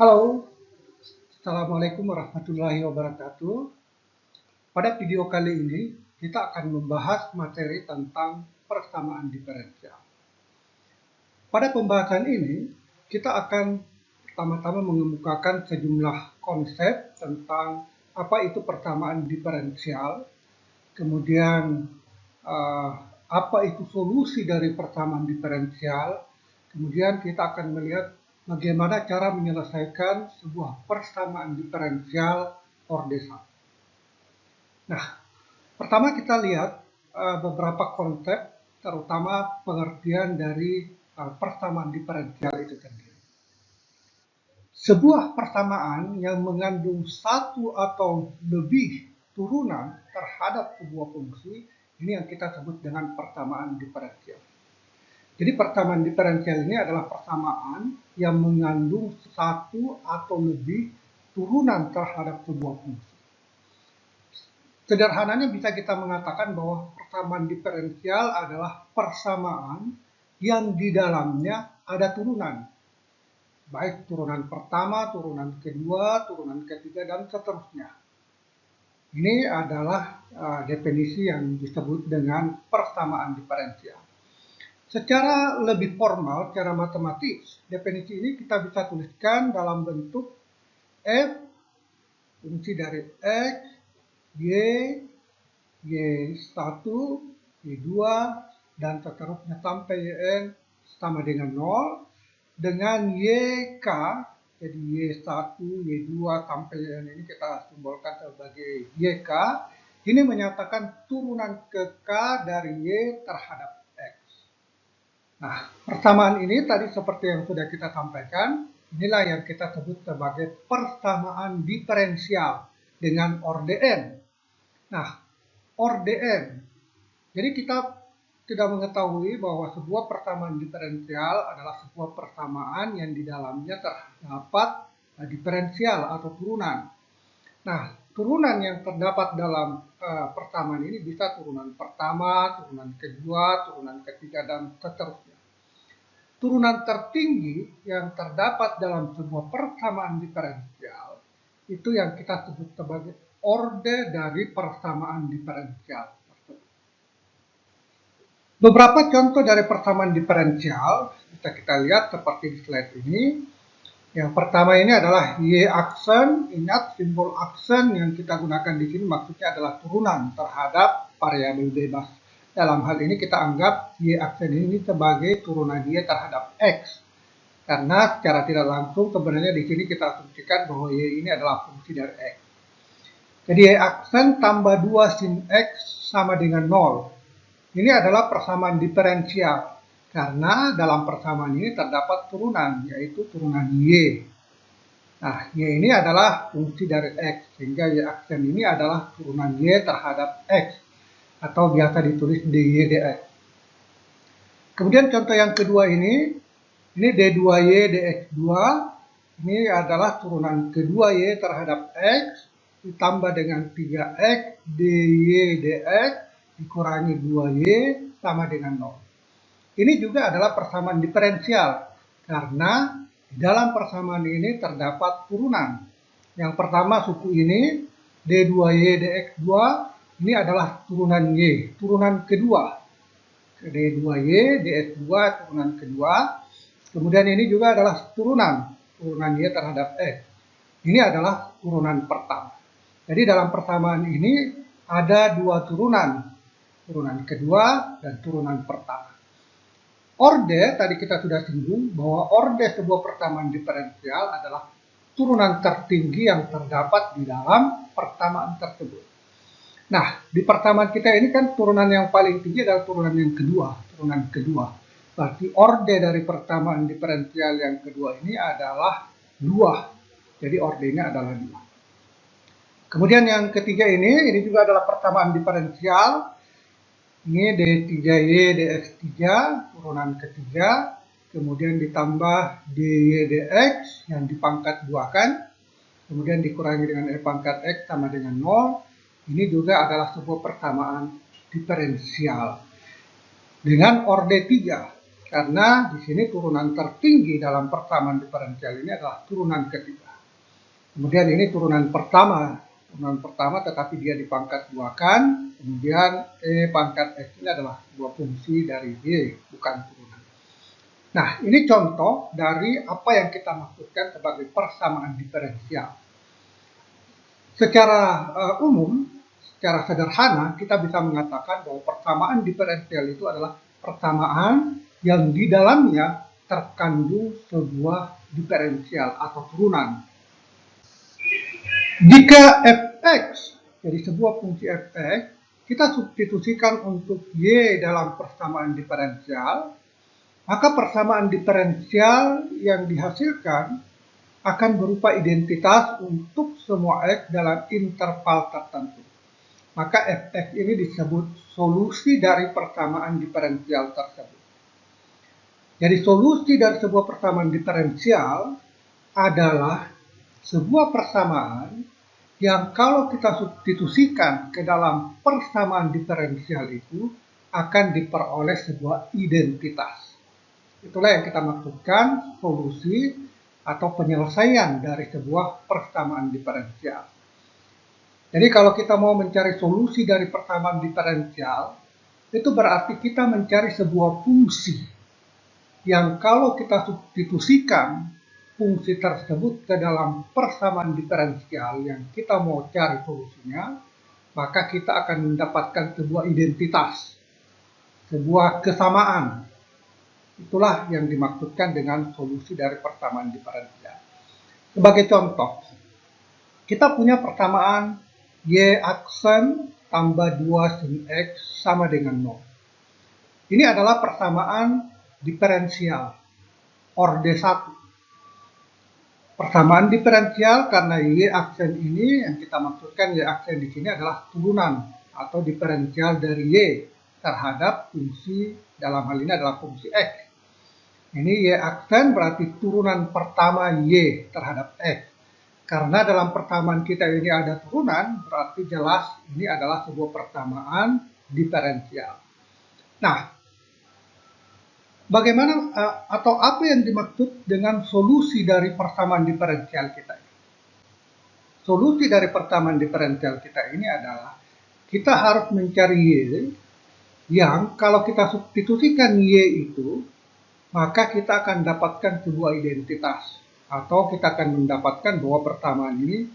Halo, Assalamualaikum warahmatullahi wabarakatuh. Pada video kali ini, kita akan membahas materi tentang persamaan diferensial. Pada pembahasan ini, kita akan pertama-tama mengemukakan sejumlah konsep tentang apa itu persamaan diferensial, kemudian apa itu solusi dari persamaan diferensial, kemudian kita akan melihat bagaimana cara menyelesaikan sebuah persamaan diferensial ordesal. Nah, pertama kita lihat beberapa konsep, terutama pengertian dari persamaan diferensial itu sendiri. Sebuah persamaan yang mengandung satu atau lebih turunan terhadap sebuah fungsi, ini yang kita sebut dengan persamaan diferensial. Jadi persamaan diferensial ini adalah persamaan yang mengandung satu atau lebih turunan terhadap sebuah fungsi. Sederhananya bisa kita mengatakan bahwa persamaan diferensial adalah persamaan yang di dalamnya ada turunan. Baik turunan pertama, turunan kedua, turunan ketiga, dan seterusnya. Ini adalah definisi yang disebut dengan persamaan diferensial. Secara lebih formal, secara matematis, definisi ini kita bisa tuliskan dalam bentuk F, fungsi dari X, Y, Y1, Y2, dan seterusnya sampai Yn sama dengan 0, dengan YK, jadi Y1, Y2, sampai Yn ini kita simbolkan sebagai YK, ini menyatakan turunan ke K dari Y terhadap X. Nah, persamaan ini tadi seperti yang sudah kita sampaikan, inilah yang kita sebut sebagai persamaan diferensial dengan orde N. Nah, orde N. Jadi kita tidak mengetahui bahwa sebuah persamaan diferensial adalah sebuah persamaan yang di dalamnya terdapat diferensial atau turunan. Nah, turunan yang terdapat dalam persamaan ini bisa turunan pertama, turunan kedua, turunan ketiga, dan seterusnya. Turunan tertinggi yang terdapat dalam sebuah persamaan diferensial itu yang kita sebut sebagai orde dari persamaan diferensial. Beberapa contoh dari persamaan diferensial bisa kita lihat seperti di slide ini. Yang pertama ini adalah Y aksen. Ingat simbol aksen yang kita gunakan di sini maksudnya adalah turunan terhadap variabel bebas. Dalam hal ini kita anggap Y aksen ini sebagai turunan Y terhadap X. Karena secara tidak langsung sebenarnya di sini kita asumsikan bahwa Y ini adalah fungsi dari X. Jadi Y aksen tambah 2 sin X sama dengan 0. Ini adalah persamaan diferensial, karena dalam persamaan ini terdapat turunan, yaitu turunan Y. Nah, Y ini adalah fungsi dari X, sehingga Y aksen ini adalah turunan Y terhadap X, atau biasa ditulis dy dx. Kemudian contoh yang kedua ini d2y dx2, ini adalah turunan kedua Y terhadap X, ditambah dengan 3x dy dx, dikurangi 2y sama dengan 0. Ini juga adalah persamaan diferensial, karena di dalam persamaan ini terdapat turunan. Yang pertama suku ini, d2y dx2, ini adalah turunan y, turunan kedua. d2y dx2 turunan kedua. Kemudian ini juga adalah turunan y terhadap x. Ini adalah turunan pertama. Jadi dalam persamaan ini ada dua turunan kedua dan turunan pertama. Orde, tadi kita sudah singgung bahwa orde sebuah persamaan diferensial adalah turunan tertinggi yang terdapat di dalam persamaan tersebut. Nah, di persamaan kita ini kan turunan yang paling tinggi adalah turunan kedua. Berarti orde dari persamaan diferensial yang kedua ini adalah 2. Jadi orde ini adalah 2. Kemudian yang ketiga ini juga adalah persamaan diferensial. Ini d3y dx3 turunan ketiga, kemudian ditambah dy dx yang dipangkat 2-kan, kemudian dikurangi dengan e pangkat x sama dengan 0. Ini juga adalah sebuah persamaan diferensial dengan orde 3. Karena di sini turunan tertinggi dalam persamaan diferensial ini adalah turunan ketiga. Kemudian ini turunan pertama tetapi dia dipangkat duakan, kemudian E pangkat X ini adalah sebuah fungsi dari Y, bukan turunan. Nah, ini contoh dari apa yang kita maksudkan sebagai persamaan diferensial. Secara umum, secara sederhana, kita bisa mengatakan bahwa persamaan diferensial itu adalah persamaan yang di dalamnya terkandung sebuah diferensial atau turunan. Jika fx, jadi sebuah fungsi fx, kita substitusikan untuk y dalam persamaan diferensial, maka persamaan diferensial yang dihasilkan akan berupa identitas untuk semua x dalam interval tertentu. Maka fx ini disebut solusi dari persamaan diferensial tersebut. Jadi solusi dari sebuah persamaan diferensial adalah sebuah persamaan yang kalau kita substitusikan ke dalam persamaan diferensial itu akan diperoleh sebuah identitas. Itulah yang kita maksudkan solusi atau penyelesaian dari sebuah persamaan diferensial. Jadi kalau kita mau mencari solusi dari persamaan diferensial, itu berarti kita mencari sebuah fungsi yang kalau kita substitusikan fungsi tersebut ke dalam persamaan diferensial yang kita mau cari solusinya, maka kita akan mendapatkan sebuah identitas, sebuah kesamaan. Itulah yang dimaksudkan dengan solusi dari persamaan diferensial. Sebagai contoh, kita punya persamaan Y aksen tambah 2 sin X sama dengan 0. Ini adalah persamaan diferensial, orde 1. Persamaan diferensial karena Y aksen ini yang kita maksudkan Y aksen di sini adalah turunan atau diferensial dari Y terhadap fungsi, dalam hal ini adalah fungsi X. Ini Y aksen berarti turunan pertama Y terhadap X. Karena dalam persamaan kita ini ada turunan, berarti jelas ini adalah sebuah persamaan diferensial. Nah, bagaimana atau apa yang dimaksud dengan solusi dari persamaan diferensial kita ini? Solusi dari persamaan diferensial kita ini adalah kita harus mencari Y yang kalau kita substitusikan Y itu, maka kita akan dapatkan sebuah identitas. Atau kita akan mendapatkan bahwa persamaan ini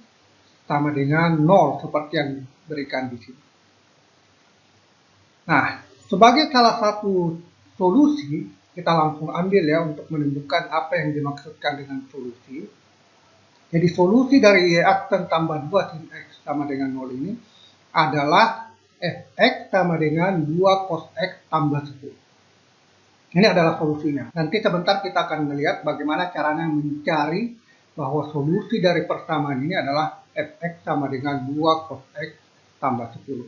sama dengan 0 seperti yang diberikan di sini. Nah, sebagai salah satu solusi, kita langsung ambil ya untuk menunjukkan apa yang dimaksudkan dengan solusi. Jadi solusi dari Y aksen tambah 2 sin X sama dengan 0 ini adalah fx sama dengan 2 cos X tambah 10. Ini adalah solusinya. Nanti sebentar kita akan melihat bagaimana caranya mencari bahwa solusi dari persamaan ini adalah fx sama dengan 2 cos X tambah 10.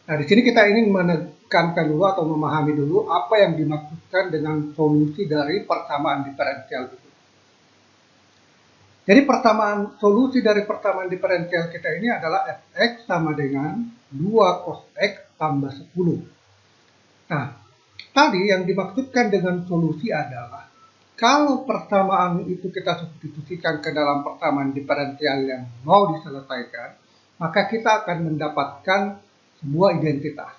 Nah, di sini kita ingin menekankan dulu atau memahami dulu apa yang dimaksudkan dengan solusi dari persamaan diferensial itu. Jadi solusi dari persamaan diferensial kita ini adalah fx sama dengan 2 cos X tambah 10. Nah, tadi yang dimaksudkan dengan solusi adalah kalau persamaan itu kita substitusikan ke dalam persamaan diferensial yang mau diselesaikan, maka kita akan mendapatkan sebuah identitas.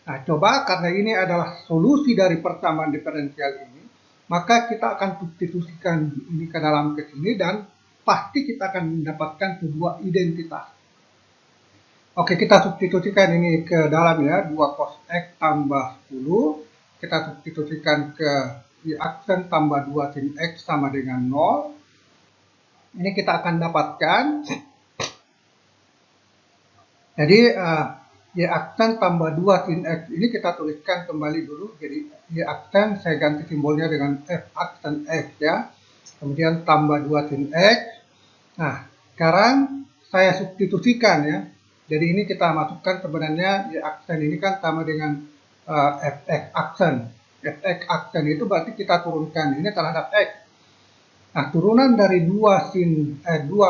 Nah, coba karena ini adalah solusi dari persamaan diferensial ini, maka kita akan substitusikan ini ke dalam ke sini dan pasti kita akan mendapatkan sebuah identitas. Oke, kita substitusikan ini ke dalam ya, 2 cos X tambah 10. Kita substitusikan ke Y aksen tambah 2 sin X sama dengan 0. Ini kita akan dapatkan. Jadi, Y aksen tambah 2 sin X ini kita tuliskan kembali dulu. Jadi, Y aksen saya ganti simbolnya dengan F aksen X ya. Kemudian tambah 2 sin X. Nah, sekarang saya substitusikan ya. Jadi, ini kita masukkan sebenarnya Y aksen ini kan sama dengan fx aksen. Fx aksen itu berarti kita turunkan ini terhadap X. Nah, turunan dari 2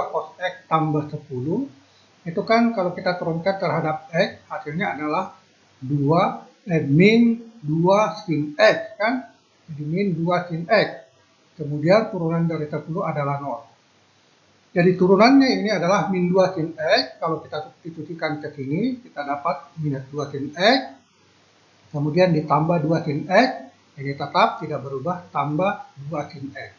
cos X tambah 10 itu kan kalau kita turunkan terhadap X hasilnya adalah min 2 sin X kan. Jadi min 2 sin X. Kemudian turunan dari 10 adalah 0. Jadi turunannya ini adalah min 2 sin X. Kalau kita substitusikan ke sini, kita dapat minus 2 sin X. Kemudian ditambah 2 sin X. Ini tetap tidak berubah, tambah 2 sin X.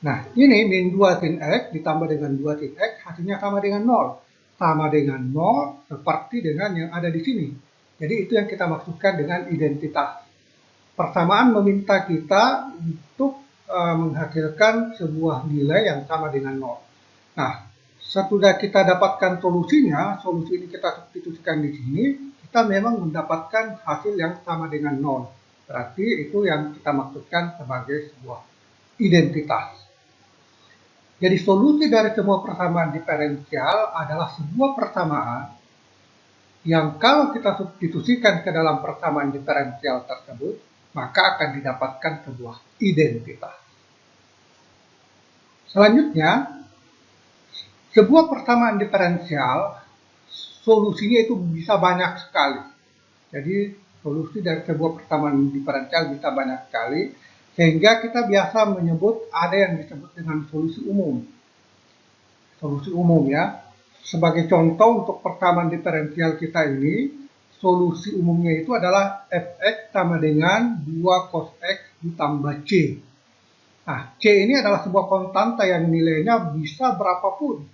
Nah, ini min 2 sin X ditambah dengan 2 sin X, hasilnya sama dengan 0. Sama dengan 0 seperti dengan yang ada di sini. Jadi itu yang kita maksudkan dengan identitas. Persamaan meminta kita untuk menghasilkan sebuah nilai yang sama dengan 0. Nah, setelah kita dapatkan solusinya, solusi ini kita substitusikan di sini, kita memang mendapatkan hasil yang sama dengan 0. Berarti itu yang kita maksudkan sebagai sebuah identitas. Jadi solusi dari semua persamaan diferensial adalah sebuah persamaan yang kalau kita substitusikan ke dalam persamaan diferensial tersebut, maka akan didapatkan sebuah identitas. Selanjutnya, sebuah persamaan diferensial, solusinya itu bisa banyak sekali. Jadi, solusi dari sebuah persamaan diferensial bisa banyak sekali, sehingga kita biasa menyebut ada yang disebut dengan solusi umum. Solusi umum ya. Sebagai contoh untuk persamaan diferensial kita ini, solusi umumnya itu adalah fx sama dengan 2 cos x ditambah c. Nah, c ini adalah sebuah konstanta yang nilainya bisa berapapun.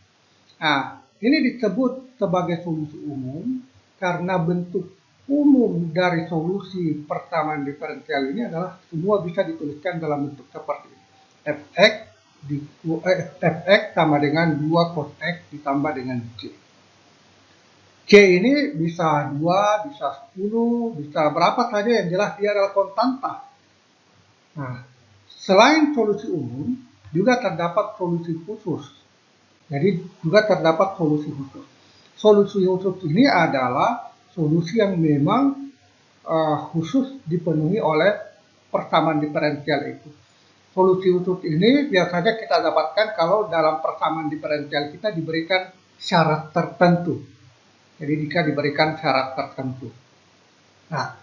Nah, ini disebut sebagai solusi umum karena bentuk umum dari solusi persamaan diferensial ini adalah semua bisa dituliskan dalam bentuk seperti ini. fx sama dengan 2 cos x ditambah dengan c. C ini bisa 2, bisa 10, bisa berapa saja, yang jelas dia adalah konstanta. Nah, selain solusi umum, juga terdapat solusi khusus. Jadi juga terdapat solusi khusus. Solusi khusus ini adalah solusi yang memang khusus dipenuhi oleh persamaan diferensial itu. Solusi khusus ini biasanya kita dapatkan kalau dalam persamaan diferensial kita diberikan syarat tertentu. Jadi jika diberikan syarat tertentu. Nah,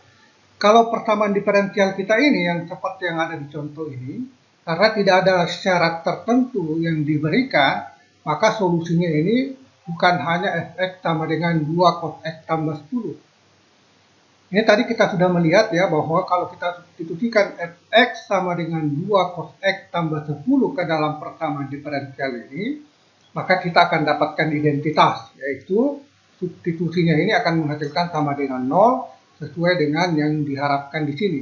kalau persamaan diferensial kita ini yang seperti yang ada di contoh ini, karena tidak ada syarat tertentu yang diberikan, maka solusinya ini bukan hanya fx sama dengan 2 cos x tambah 10. Ini tadi kita sudah melihat ya bahwa kalau kita substitusikan fx sama dengan 2 cos x tambah 10 ke dalam persamaan diferensial ini, maka kita akan dapatkan identitas, yaitu substitusinya ini akan menghasilkan sama dengan 0 sesuai dengan yang diharapkan di sini.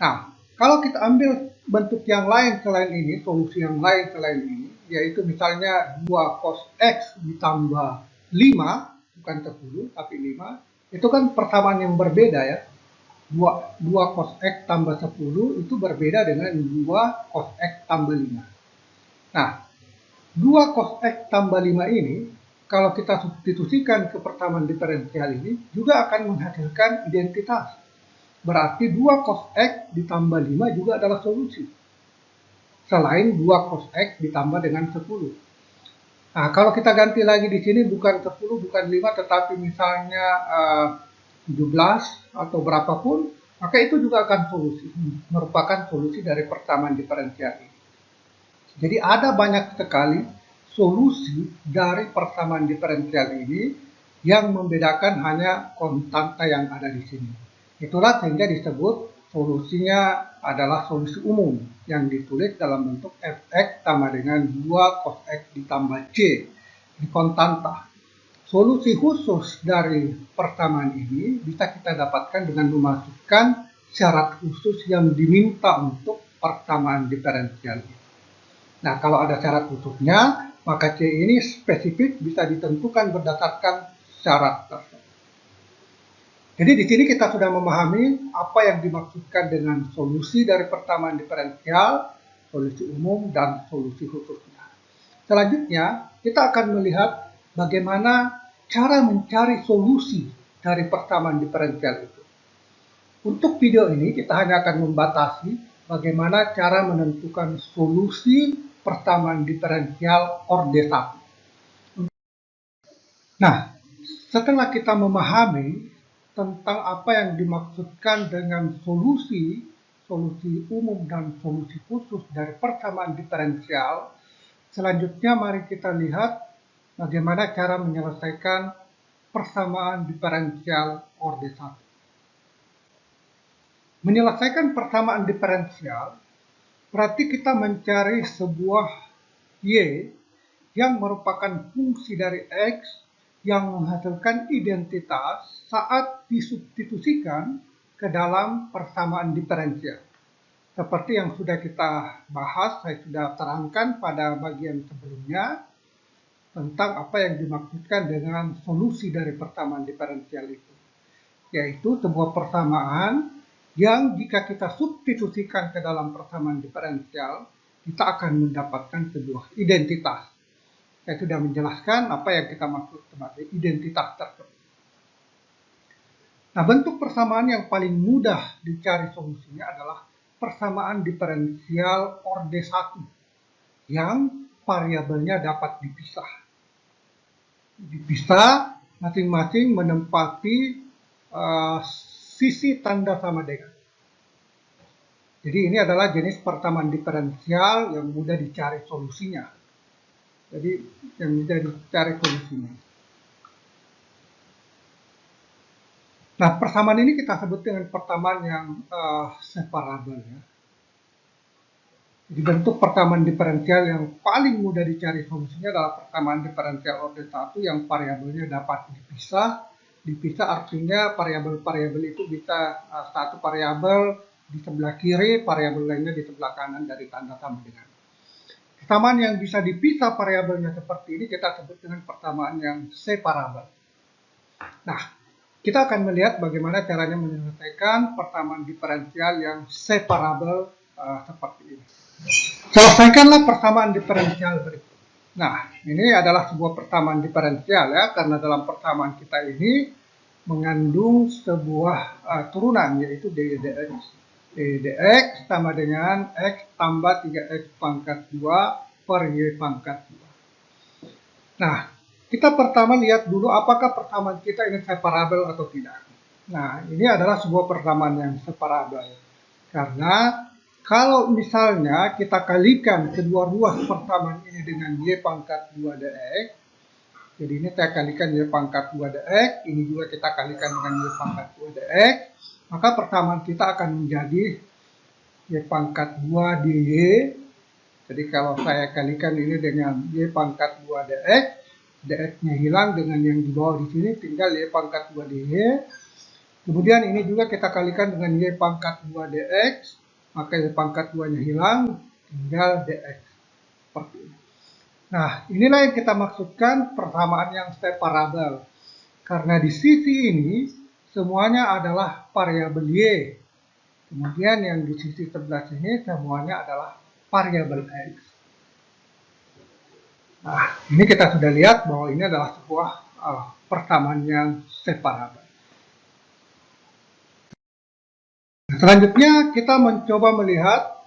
Nah, kalau kita ambil bentuk yang lain selain ini, solusi yang lain selain ini, yaitu misalnya 2 cos x ditambah 5, bukan 10, tapi 5, itu kan persamaan yang berbeda ya. 2 cos x tambah 10 itu berbeda dengan 2 cos x tambah 5. Nah, 2 cos x tambah 5 ini, kalau kita substitusikan ke persamaan diferensial ini, juga akan menghasilkan identitas. Berarti 2 cos x ditambah 5 juga adalah solusi. Selain 2 cos x ditambah dengan 10. Nah, kalau kita ganti lagi di sini bukan 10, bukan 5, tetapi misalnya 17 atau berapapun, maka itu juga akan solusi, merupakan solusi dari persamaan diferensial ini. Jadi ada banyak sekali solusi dari persamaan diferensial ini yang membedakan hanya konstanta yang ada di sini. Itulah sehingga disebut solusinya adalah solusi umum yang ditulis dalam bentuk fx sama dengan 2 cos x ditambah c di konstanta. Solusi khusus dari persamaan ini bisa kita dapatkan dengan memasukkan syarat khusus yang diminta untuk persamaan diferensial ini. Nah, kalau ada syarat khususnya, maka c ini spesifik bisa ditentukan berdasarkan syarat tersebut. Jadi di sini kita sudah memahami apa yang dimaksudkan dengan solusi dari persamaan diferensial, solusi umum, dan solusi khususnya. Selanjutnya, kita akan melihat bagaimana cara mencari solusi dari persamaan diferensial itu. Untuk video ini, kita hanya akan membatasi bagaimana cara menentukan solusi persamaan diferensial orde 1. Nah, setelah kita memahami tentang apa yang dimaksudkan dengan solusi solusi umum dan solusi khusus dari persamaan diferensial, selanjutnya mari kita lihat bagaimana cara menyelesaikan persamaan diferensial orde 1. Menyelesaikan persamaan diferensial berarti kita mencari sebuah y yang merupakan fungsi dari x yang menghasilkan identitas saat disubstitusikan ke dalam persamaan diferensial. Seperti yang sudah kita bahas, saya sudah terangkan pada bagian sebelumnya tentang apa yang dimaksudkan dengan solusi dari persamaan diferensial itu. Yaitu sebuah persamaan yang jika kita substitusikan ke dalam persamaan diferensial, kita akan mendapatkan sebuah identitas. Saya sudah menjelaskan apa yang kita maksud sebagai identitas tersebut. Nah, bentuk persamaan yang paling mudah dicari solusinya adalah persamaan diferensial orde 1 yang variabelnya dapat dipisah. Dipisah masing-masing menempati sisi tanda sama dengan. Jadi ini adalah jenis persamaan diferensial yang mudah dicari solusinya. Jadi yang mudah dicari solusinya. Nah, persamaan ini kita sebut dengan persamaan yang separabel ya. Jadi bentuk persamaan diferensial yang paling mudah dicari solusinya adalah persamaan diferensial orde 1 yang variabelnya dapat dipisah. Dipisah artinya variabel-variabel itu bisa satu variabel di sebelah kiri, variabel lainnya di sebelah kanan dari tanda sama dengan. Persamaan yang bisa dipisah variabelnya seperti ini kita sebut dengan persamaan yang separabel. Nah, kita akan melihat bagaimana caranya menyelesaikan persamaan diferensial yang separabel seperti ini. Selesaikanlah persamaan diferensial berikut. Nah, ini adalah sebuah persamaan diferensial ya, karena dalam persamaan kita ini mengandung sebuah turunan yaitu dy dx. Dy dx sama dengan x tambah 3x pangkat 2 per y pangkat 2. Nah, kita pertama lihat dulu apakah persamaan kita ini separabel atau tidak. Nah, ini adalah sebuah persamaan yang separabel. Karena kalau misalnya kita kalikan kedua ruas persamaan ini dengan y pangkat 2 dx, jadi ini saya kalikan y pangkat 2 dx, ini juga kita kalikan dengan y pangkat 2 dx, maka persamaan kita akan menjadi y pangkat 2 dy. Jadi kalau saya kalikan ini dengan y pangkat 2 dx, dx-nya hilang dengan yang di bawah di sini, tinggal y pangkat 2 dy. Kemudian ini juga kita kalikan dengan y pangkat 2 dx, maka y pangkat 2-nya hilang, tinggal dx. Seperti ini. Nah, inilah yang kita maksudkan persamaan yang separabel. Karena di sisi ini, semuanya adalah variabel y. Kemudian yang di sisi sebelah sini, semuanya adalah variabel x. Nah, ini kita sudah lihat bahwa ini adalah sebuah persamaan yang separabel. Selanjutnya kita mencoba melihat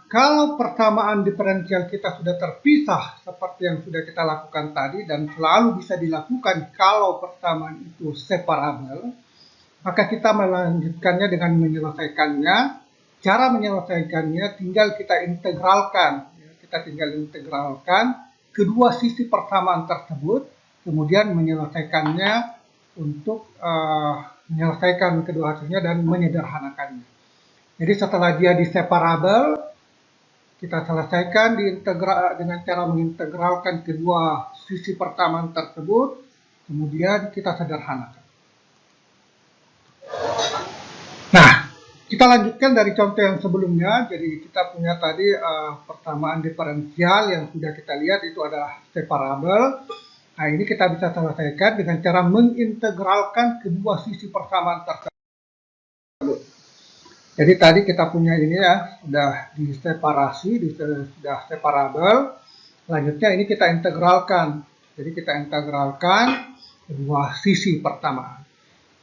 kalau persamaan diferensial kita sudah terpisah seperti yang sudah kita lakukan tadi dan selalu bisa dilakukan kalau persamaan itu separabel, maka kita melanjutkannya dengan menyelesaikannya. Cara menyelesaikannya tinggal kita integralkan. Kita tinggal integralkan kedua sisi persamaan tersebut, kemudian menyelesaikannya untuk menyelesaikan kedua hasilnya dan menyederhanakannya. Jadi setelah dia diseparabel, kita selesaikan dengan cara mengintegralkan kedua sisi persamaan tersebut, kemudian kita sederhanakan. Nah, kita lanjutkan dari contoh yang sebelumnya. Jadi kita punya tadi persamaan diferensial yang sudah kita lihat itu adalah separabel. Nah, ini kita bisa selesaikan dengan cara mengintegralkan kedua sisi persamaan tersebut. Jadi tadi kita punya ini ya, sudah diseparasi, sudah separabel. Selanjutnya ini kita integralkan. Jadi kita integralkan kedua sisi persamaan.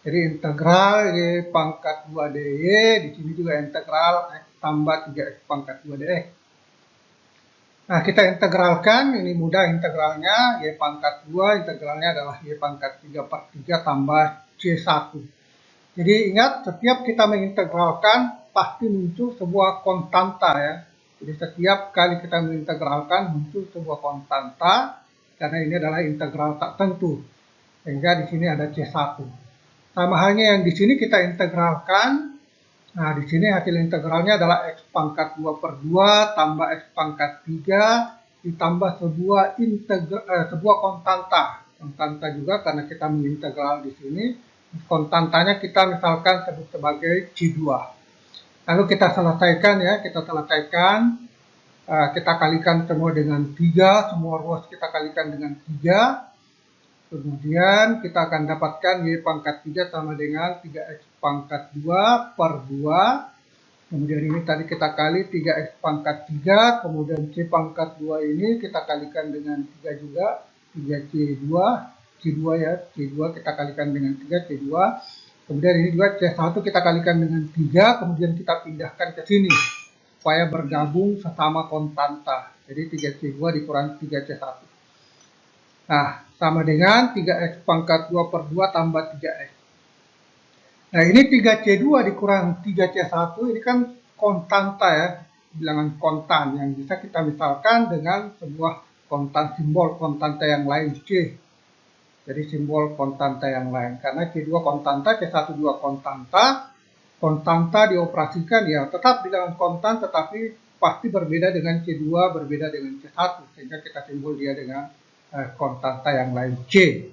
Jadi integral y pangkat 2 dy, di sini juga integral x tambah 3x pangkat 2 dx. Nah, kita integralkan, ini mudah integralnya, y pangkat 2, integralnya adalah y pangkat 3 per 3 tambah c1. Jadi ingat, setiap kita mengintegralkan pasti muncul sebuah konstanta ya. Jadi setiap kali kita mengintegralkan muncul sebuah konstanta karena ini adalah integral tak tentu. Sehingga di sini ada C1. Sama halnya yang di sini kita integralkan. Nah, di sini hasil integralnya adalah X pangkat 2 per 2 tambah X pangkat 3 ditambah sebuah konstanta. Konstanta juga karena kita mengintegral di sini. Konstantanya kita misalkan sebut sebagai C2. Lalu kita selesaikan ya, kita kalikan semua dengan 3, semua ruas kita kalikan dengan 3. Kemudian kita akan dapatkan Y pangkat 3 sama dengan 3X pangkat 2 per 2. Kemudian ini tadi kita kali 3X pangkat 3. Kemudian C pangkat 2 ini kita kalikan dengan 3 juga. 3C2. C2 ya. C2 kita kalikan dengan 3. C2. Kemudian ini juga C1 kita kalikan dengan 3. Kemudian kita pindahkan ke sini. Supaya bergabung sesama konstanta. Jadi 3C2 dikurangi 3C1. Nah, sama dengan 3X pangkat 2 per 2 tambah 3X. Nah, ini 3C2 dikurang 3C1, ini kan konstanta ya, bilangan konstan yang bisa kita misalkan dengan sebuah konstan, simbol konstanta yang lain C. Jadi simbol konstanta yang lain. Karena C2 konstanta, C1 juga konstanta. Konstanta dioperasikan ya tetap bilangan konstan tetapi pasti berbeda dengan C2, berbeda dengan C1. Sehingga kita simbol dia dengan konstanta yang lain C.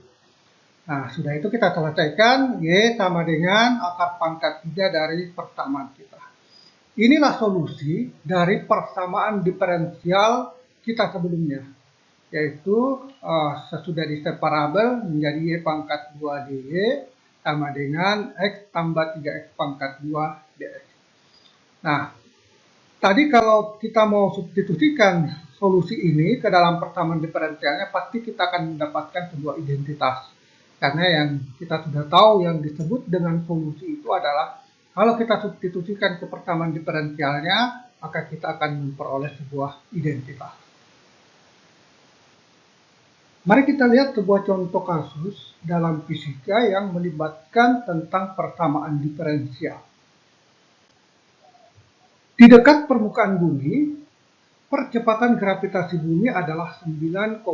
Nah, sudah itu kita selesaikan. Y sama dengan akar pangkat 3 dari persamaan kita. Inilah solusi dari persamaan diferensial kita sebelumnya. Yaitu sesudah diseparabel menjadi Y pangkat 2 dy sama dengan X tambah 3X pangkat 2 dx. Nah, tadi kalau kita mau substitusikan solusi ini ke dalam persamaan diferensialnya, pasti kita akan mendapatkan sebuah identitas. Karena yang kita sudah tahu yang disebut dengan solusi itu adalah kalau kita substitusikan ke persamaan diferensialnya, maka kita akan memperoleh sebuah identitas. Mari kita lihat sebuah contoh kasus dalam fisika yang melibatkan tentang persamaan diferensial. Di dekat permukaan bumi, percepatan gravitasi bumi adalah 9,8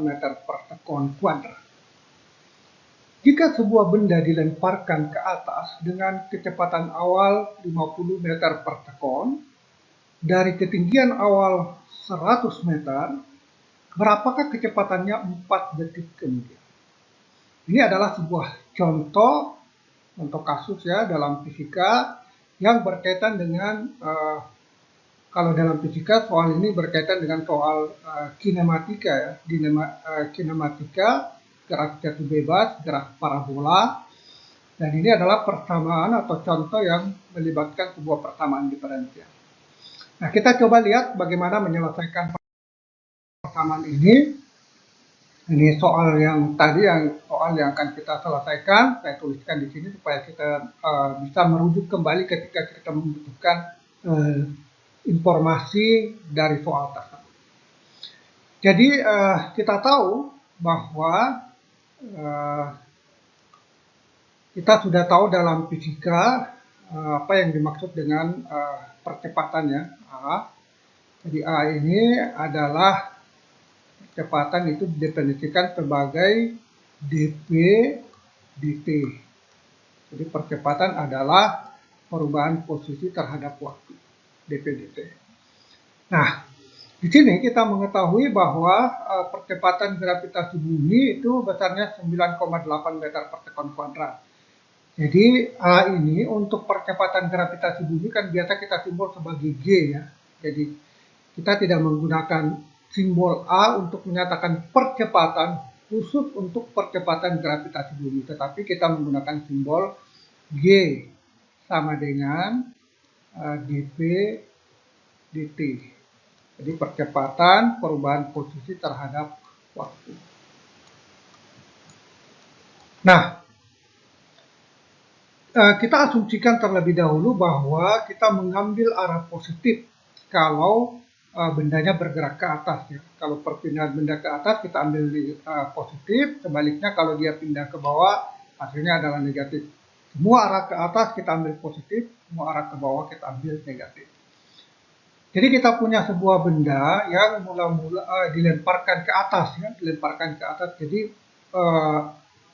meter per sekon kuadrat. Jika sebuah benda dilemparkan ke atas dengan kecepatan awal 50 meter per sekon, dari ketinggian awal 100 meter, berapakah kecepatannya 4 detik kemudian? Ini adalah sebuah contoh kasus ya dalam fisika yang berkaitan dengan kalau dalam fisika soal ini berkaitan dengan soal kinematika ya, kinematika, gerak jatuh bebas, gerak parabola, dan ini adalah persamaan atau contoh yang melibatkan sebuah persamaan diferensial. Nah, kita coba lihat bagaimana menyelesaikan persamaan ini. Ini soal yang tadi, soal yang akan kita selesaikan, saya tuliskan di sini supaya kita bisa merujuk kembali ketika kita membutuhkan informasi dari soal tersebut. Jadi kita tahu bahwa kita sudah tahu dalam fisika apa yang dimaksud dengan percepatannya A. Jadi A ini adalah percepatan itu didefinisikan sebagai dp dt. Jadi percepatan adalah perubahan posisi terhadap waktu. dp/dt. Nah, di sini kita mengetahui bahwa percepatan gravitasi bumi itu besarnya 9,8 meter per sekon kuadrat. Jadi A ini untuk percepatan gravitasi bumi kan biasa kita simbol sebagai G ya. Jadi kita tidak menggunakan simbol A untuk menyatakan percepatan khusus untuk percepatan gravitasi bumi, tetapi kita menggunakan simbol G sama dengan dp dt. Jadi percepatan perubahan posisi terhadap waktu. Nah, kita asumsikan terlebih dahulu bahwa kita mengambil arah positif kalau bendanya bergerak ke atas ya. Kalau perpindahan benda ke atas kita ambil positif, sebaliknya kalau dia pindah ke bawah hasilnya adalah negatif. Semua arah ke atas kita ambil positif, semua arah ke bawah kita ambil negatif. Jadi kita punya sebuah benda yang mula-mula dilemparkan ke atas, ya, dilemparkan ke atas. Jadi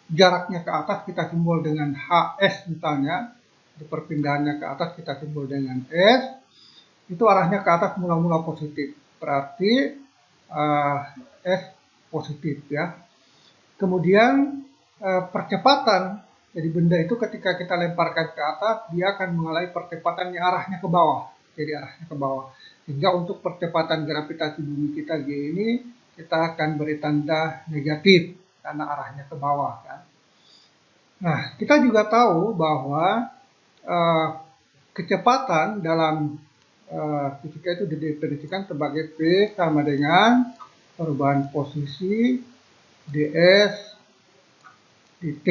jaraknya ke atas kita simbol dengan HS misalnya, di perpindahannya ke atas kita simbol dengan S. Itu arahnya ke atas mula-mula positif, berarti S positif, ya. Kemudian percepatan, jadi benda itu ketika kita lemparkan ke atas, dia akan mengalami percepatan yang arahnya ke bawah, jadi arahnya ke bawah. Sehingga untuk percepatan gravitasi bumi kita G ini, kita akan beri tanda negatif karena arahnya ke bawah, kan. Nah, kita juga tahu bahwa kecepatan dalam fisika itu didefinisikan sebagai P sama dengan perubahan posisi ds dt.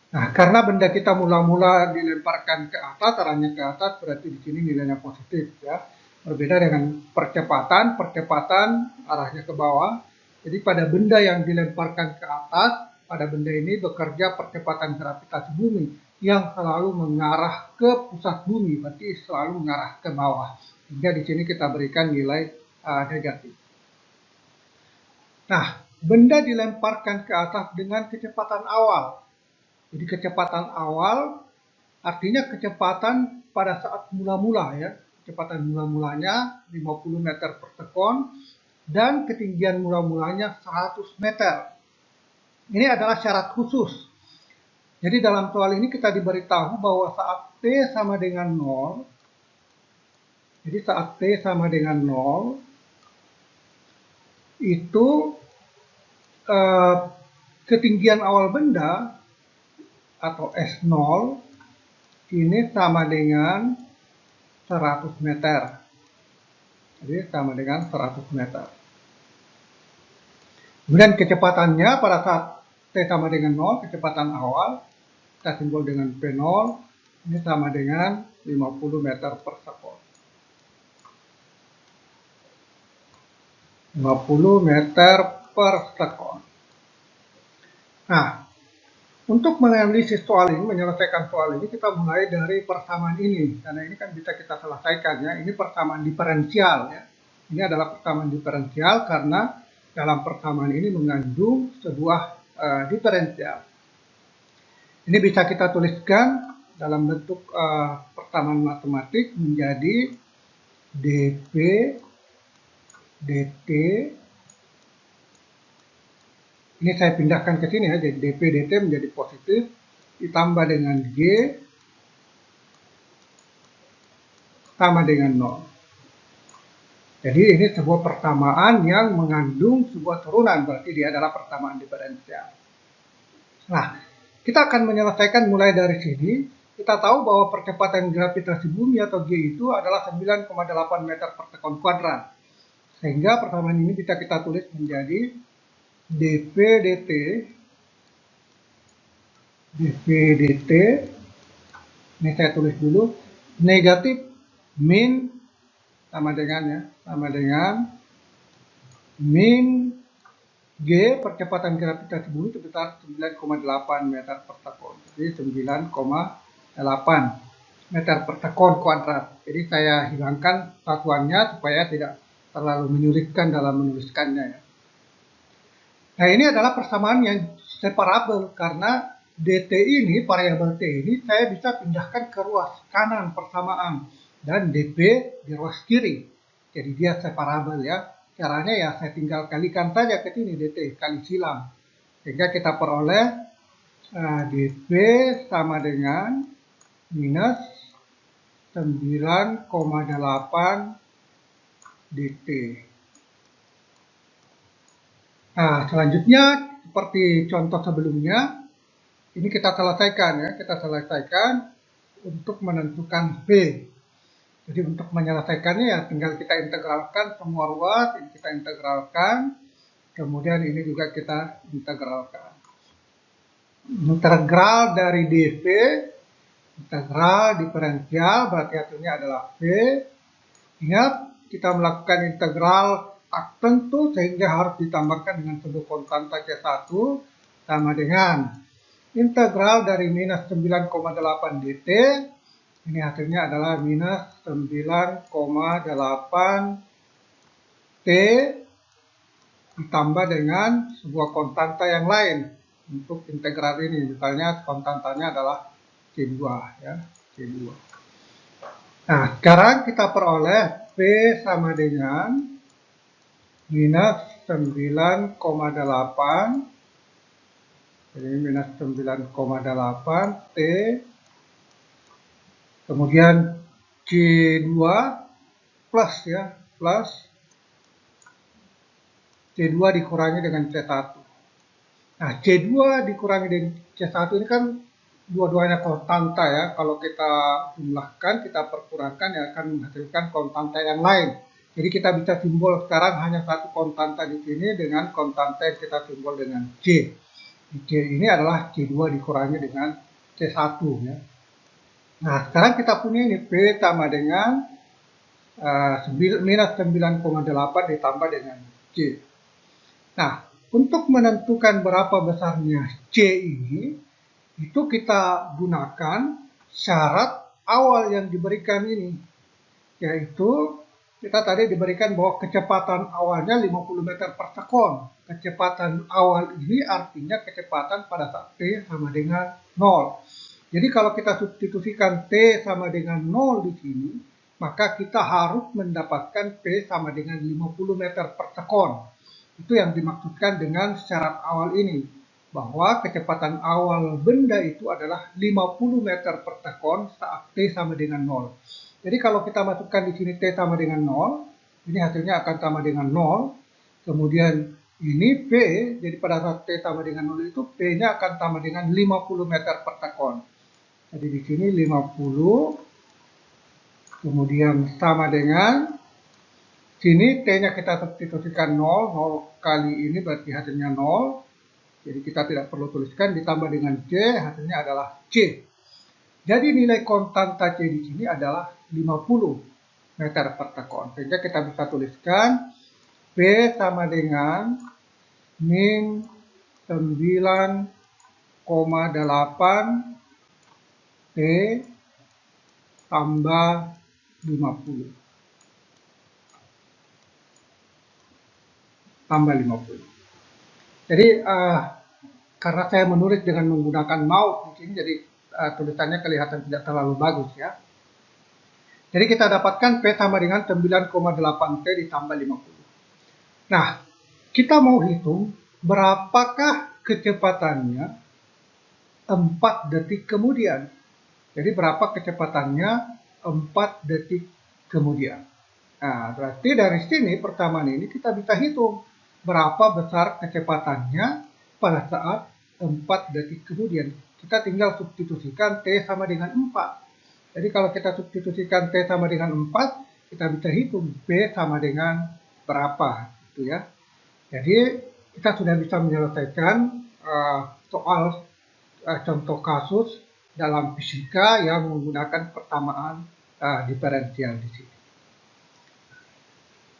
Nah, karena benda kita mula-mula dilemparkan ke atas, arahnya ke atas, berarti di sini nilainya positif, ya. Berbeda dengan percepatan arahnya ke bawah. Jadi pada benda yang dilemparkan ke atas, pada benda ini bekerja percepatan gravitasi bumi yang selalu mengarah ke pusat bumi, berarti selalu mengarah ke bawah. Sehingga di sini kita berikan nilai negatif. Nah, benda dilemparkan ke atas dengan kecepatan awal. Jadi kecepatan awal artinya kecepatan pada saat mula-mula, ya. Kecepatan mula-mulanya 50 meter per sekon dan ketinggian mula-mulanya 100 meter. Ini adalah syarat khusus. Jadi dalam soal ini kita diberitahu bahwa saat T sama dengan 0, jadi saat T sama dengan 0, itu ketinggian awal benda atau S0 ini sama dengan 100 meter. Jadi sama dengan 100 meter. Kemudian kecepatannya pada saat T sama dengan 0, kecepatan awal, kita simbol dengan P0, ini sama dengan 50 meter per sekon. 50 meter per sekon. Nah, untuk menganalisis soal ini, menyelesaikan soal ini, kita mulai dari persamaan ini. Karena ini kan bisa kita selesaikan, ya. Ini persamaan diferensial, ya. Ini adalah persamaan diferensial karena dalam persamaan ini mengandung sebuah diferensial. Ini bisa kita tuliskan dalam bentuk persamaan matematik menjadi dp dt. Ini saya pindahkan ke sini, ya, jadi dp dt menjadi positif, ditambah dengan G sama dengan 0. Jadi ini sebuah persamaan yang mengandung sebuah turunan, berarti dia adalah persamaan diferensial. Nah, kita akan menyelesaikan mulai dari sini. Kita tahu bahwa percepatan gravitasi bumi atau G itu adalah 9,8 meter per sekon kuadrat. Sehingga persamaan ini bisa kita tulis menjadi dp dt, ini saya tulis dulu, negatif min sama dengan, ya, sama dengan min G percepatan gravitasi bumi sebesar 9,8 meter per sekon. Jadi 9,8 meter per sekon kuadrat. Jadi saya hilangkan satuannya supaya tidak terlalu menyulitkan dalam menuliskannya, ya. Nah, ini adalah persamaan yang separabel karena dt ini, variabel t ini, saya bisa pindahkan ke ruas kanan persamaan dan dp di ruas kiri. Jadi dia separabel, ya. Caranya ya saya tinggal kalikan saja ke sini dt kali silang. Sehingga kita peroleh dp sama dengan minus 9,8 dt. Nah, selanjutnya seperti contoh sebelumnya, ini kita selesaikan, ya. Kita selesaikan untuk menentukan P. Jadi untuk menyelesaikannya ya tinggal kita integralkan semua ruas, ini kita integralkan, kemudian ini juga kita integralkan. Integral dari dV, integral diferensial, berarti hasilnya adalah P. Ingat, kita melakukan integral tak tentu sehingga harus ditambahkan dengan sebuah konstanta C1 sama dengan integral dari minus 9,8 dt, ini hasilnya adalah minus 9,8 T ditambah dengan sebuah konstanta yang lain untuk integral ini. Misalnya konstantanya adalah C2 ya, C2. Nah, sekarang kita peroleh P sama dengan minus 9,8, jadi minus 9,8 T, kemudian C2 plus ya, plus C2 dikurangi dengan C1. Nah, C2 dikurangi dengan C1 ini kan dua-duanya konstanta ya. Kalau kita jumlahkan, kita perkurangkan, ya akan menghasilkan konstanta yang lain. Jadi kita bisa simbol sekarang hanya satu konstanta di sini dengan konstanta yang kita simbol dengan C. C ini adalah C2 dikurangi dengan C1 ya. Nah, sekarang kita punya ini P sama dengan minus 9,8 ditambah dengan C. Nah, untuk menentukan berapa besarnya C ini, itu kita gunakan syarat awal yang diberikan ini. Yaitu, kita tadi diberikan bahwa kecepatan awalnya 50 meter per sekon. Kecepatan awal ini artinya kecepatan pada saat T sama dengan 0. Jadi kalau kita substitusikan T sama dengan 0 di sini, maka kita harus mendapatkan P sama dengan 50 meter per sekon. Itu yang dimaksudkan dengan syarat awal ini, bahwa kecepatan awal benda itu adalah 50 meter per sekon saat T sama dengan 0. Jadi kalau kita masukkan di sini T sama dengan 0, ini hasilnya akan sama dengan 0. Kemudian ini P, jadi pada saat T sama dengan 0 itu P-nya akan sama dengan 50 meter per sekon. Jadi di sini 50, kemudian sama dengan sini T-nya kita substitusikan 0, 0 kali ini berarti hasilnya 0. Jadi kita tidak perlu tuliskan, ditambah dengan C, hasilnya adalah C. Jadi nilai konstanta C di sini adalah 50 meter per sekon. Sehingga kita bisa tuliskan P sama dengan min 9,8 T tambah 50. Tambah 50. Jadi karena saya menulis dengan menggunakan mouse mungkin, jadi tulisannya kelihatan tidak terlalu bagus ya. Jadi kita dapatkan P sama dengan 9,8 T ditambah 50. Nah, kita mau hitung berapakah kecepatannya 4 detik kemudian. Jadi berapa kecepatannya 4 detik kemudian. Nah, berarti dari sini persamaan ini kita bisa hitung berapa besar kecepatannya pada saat 4 detik kemudian. Kita tinggal substitusikan T sama dengan 4. Jadi kalau kita substitusikan T sama dengan 4, kita bisa hitung P sama dengan berapa, gitu ya. Jadi kita sudah bisa menyelesaikan soal contoh kasus dalam fisika yang menggunakan persamaan diferensial di sini.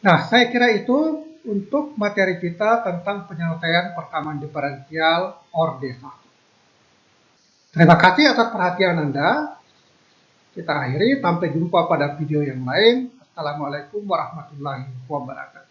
Nah, saya kira itu untuk materi kita tentang penyelesaian persamaan diferensial orde 1. Terima kasih atas perhatian Anda. Kita akhiri, sampai jumpa pada video yang lain. Assalamualaikum warahmatullahi wabarakatuh.